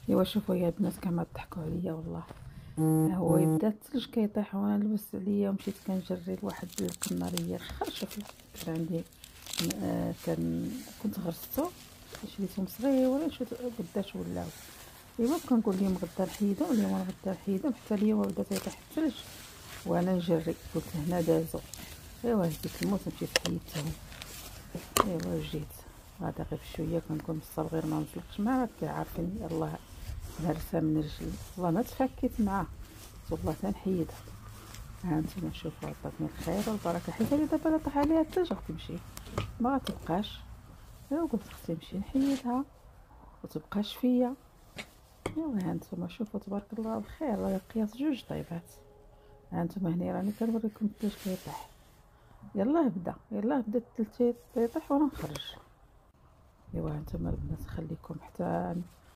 ايوا شوفوا يا البنات كما ضحكوا عليا والله. هو يبدا الثلج كيطيح وانا لبست عليا ومشيت كنجري لواحد القناريه الاخر. شوفي كان عندي كنت غرستو، شريتهم صغيورين شفت قداش ولاو. ايوا كنقول لهم غدا نحيدهم، اليوم غدا نحيدهم، حتى اليوم بدا تيطيح الثلج وانا نجري. قلت هنا دازو. ايوا هزيت الموس مشيت حيدتهم. ايوا جيت غادا غير بشويه كنكون بالصبر غير ما نطلقش معاه، كيعرفني الله هرسه من رجلي والله ما تفكيت معاه والله تنحيدها. ها انتم شوفوا عطاتني الخير والبركه، حيت هي دابا لا طاح عليها الثلج غتمشي ما غتبقاش. ايوا قلت خصني نمشي نحيدها وتبقاش فيا. ايوا ها انتم شوفوا تبارك الله الخير، راه لقيت جوج طيبات. ها انتم هني راني كنوريكم الثلج كيطيح. يلاه بدا الثلج تيطيح وانا نخرج. ايوا هانتوما البنات خليكم حتى